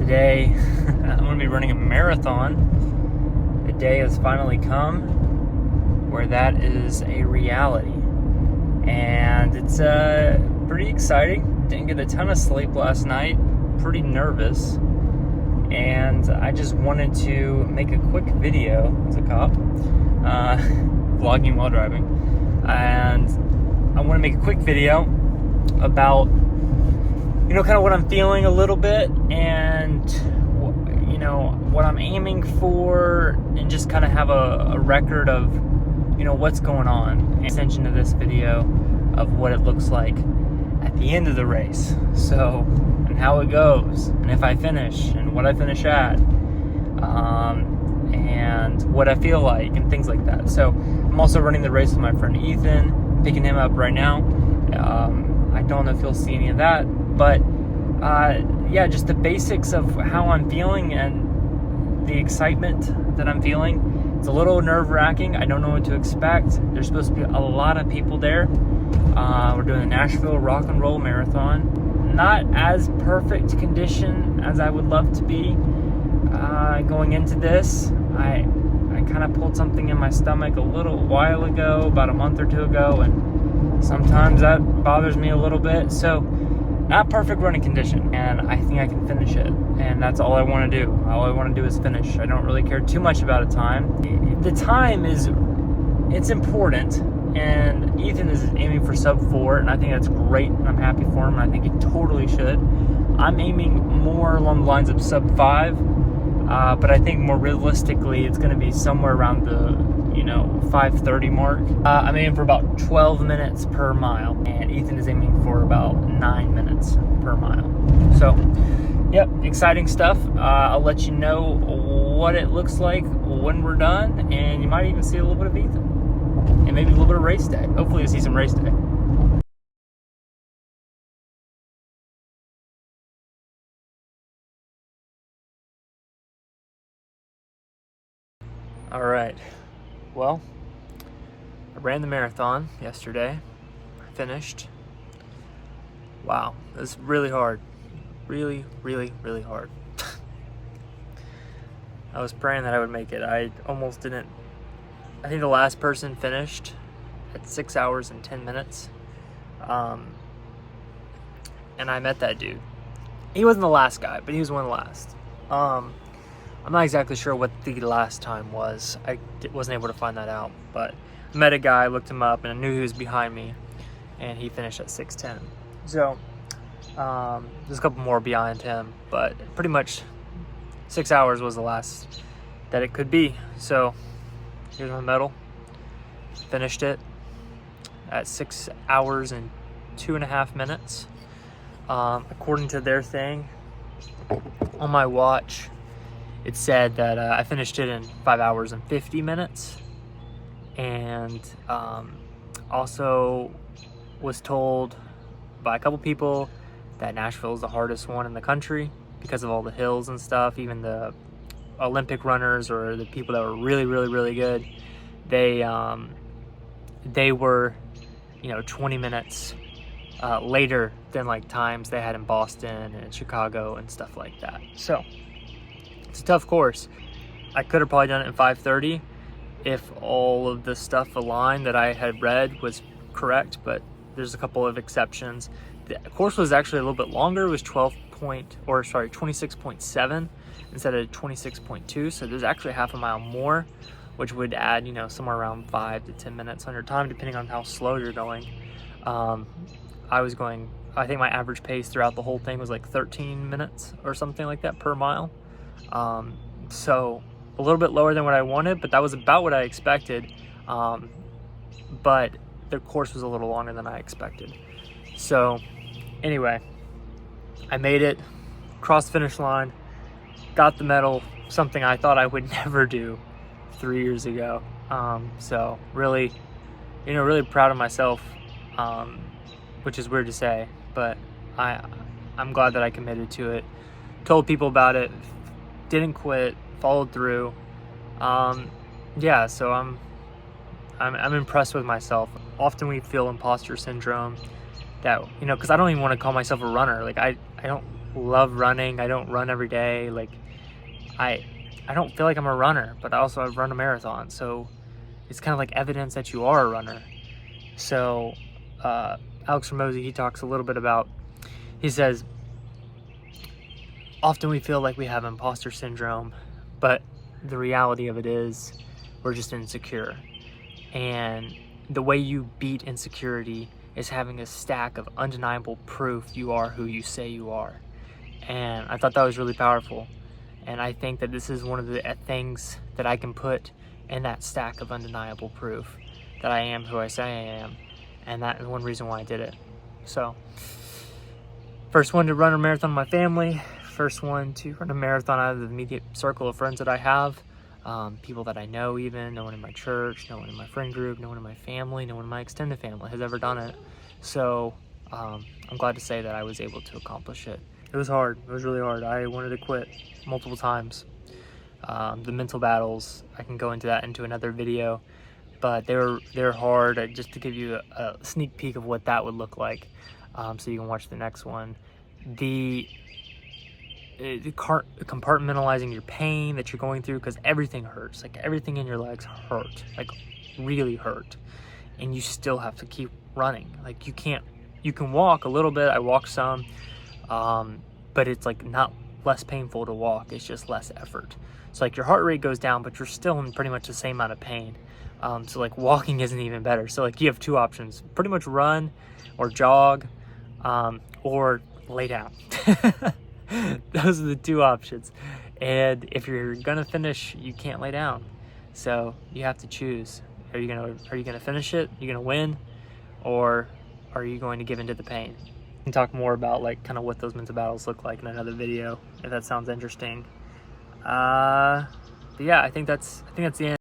Today, I'm going to be running a marathon. The day has finally come where that is a reality. And it's pretty exciting. Didn't get a ton of sleep last night. Pretty nervous. And I just wanted to make a quick video as a cop, vlogging while driving. And I want to make a quick video about kind of what I'm feeling a little bit and, what I'm aiming for, and just kind of have a record of, what's going on. Extension to this video of what it looks like at the end of the race. So, and how it goes, and if I finish, and what I finish at, and what I feel like, and things like that. So, I'm also running the race with my friend Ethan, picking him up right now. I don't know if you'll see any of that, but just the basics of how I'm feeling and the excitement that I'm feeling. It's a little nerve-wracking. I don't know what to expect. There's supposed to be a lot of people there. We're doing the Nashville Rock and Roll Marathon. Not as perfect condition as I would love to be going into this. I kind of pulled something in my stomach a little while ago, about a month or two ago, and sometimes that bothers me a little bit. So, not perfect running condition, and I think I can finish it, and that's all I want to do. All I want to do is finish. I don't really care too much about a time. The time it's important, and Ethan is aiming for sub 4, and I think that's great, and I'm happy for him, and I think he totally should. I'm aiming more along the lines of sub 5, but I think more realistically, it's going to be somewhere around the 5:30 mark. I'm aiming for about 12 minutes per mile, and Ethan is aiming for about 9 minutes per mile. So, yep, exciting stuff. I'll let you know what it looks like when we're done, and you might even see a little bit of Ethan, and maybe a little bit of race day. Hopefully you'll see some race day. All right. Well, I ran the marathon yesterday. I finished. Wow, it was really hard. Really, really, really hard. I was praying that I would make it. I almost didn't. I think the last person finished at 6 hours and 10 minutes. And I met that dude. He wasn't the last guy, but he was one of the last. I'm not exactly sure what the last time was. I wasn't able to find that out, but I met a guy, looked him up, and I knew he was behind me, and he finished at 6:10. So, there's a couple more behind him, but pretty much 6 hours was the last that it could be. So, here's my medal. Finished it at 6 hours and 2.5 minutes. According to their thing, on my watch, it said that I finished it in 5 hours and 50 minutes, and also was told by a couple people that Nashville is the hardest one in the country because of all the hills and stuff. Even the Olympic runners or the people that were really, really, really good, they were 20 minutes later than like times they had in Boston and Chicago and stuff like that. So it's a tough course. I could have probably done it in 5:30 if all of the stuff aligned that I had read was correct, but there's a couple of exceptions. The course was actually a little bit longer. It was 26.7 instead of 26.2, so there's actually half a mile more, which would add somewhere around 5 to 10 minutes on your time, depending on how slow you're going. I think my average pace throughout the whole thing was like 13 minutes or something like that per mile. So a little bit lower than what I wanted, but that was about what I expected. But the course was a little longer than I expected. So anyway, I made it, crossed the finish line, got the medal, something I thought I would never do 3 years ago. So really, really proud of myself, which is weird to say, but I'm glad that I committed to it, told people about it, didn't quit, followed through. So I'm impressed with myself. Often we feel imposter syndrome that, because I don't even want to call myself a runner. Like I don't love running. I don't run every day. Like I don't feel like I'm a runner, but also I've run a marathon, so it's kind of like evidence that you are a runner. So Alex Ramosi, he talks a little bit about, he says, often we feel like we have imposter syndrome, but the reality of it is we're just insecure. And the way you beat insecurity is having a stack of undeniable proof you are who you say you are. And I thought that was really powerful. And I think that this is one of the things that I can put in that stack of undeniable proof that I am who I say I am. And that is one reason why I did it. So, first one to run a marathon in my family, first one to run a marathon out of the immediate circle of friends that I have, people that I know even, no one in my church, no one in my friend group, no one in my family, no one in my extended family has ever done it. So I'm glad to say that I was able to accomplish it. It was hard. It was really hard. I wanted to quit multiple times. The mental battles, I can go into that into another video, but they're hard. Just to give you a sneak peek of what that would look like, so you can watch the next one. Compartmentalizing your pain that you're going through, because everything hurts. Like everything in your legs hurt, like really hurt, and you still have to keep running. Like you can walk a little bit. I walk some, but it's like not less painful to walk. It's just less effort. So like your heart rate goes down, but you're still in pretty much the same amount of pain. So like walking isn't even better. So like you have two options: pretty much run or jog, or lay down. Those are the two options. And if you're gonna finish, you can't lay down. So you have to choose. Are you gonna finish it? Are you gonna win? Or are you going to give into the pain? We can talk more about like kind of what those mental battles look like in another video, if that sounds interesting. But yeah, I think that's the end.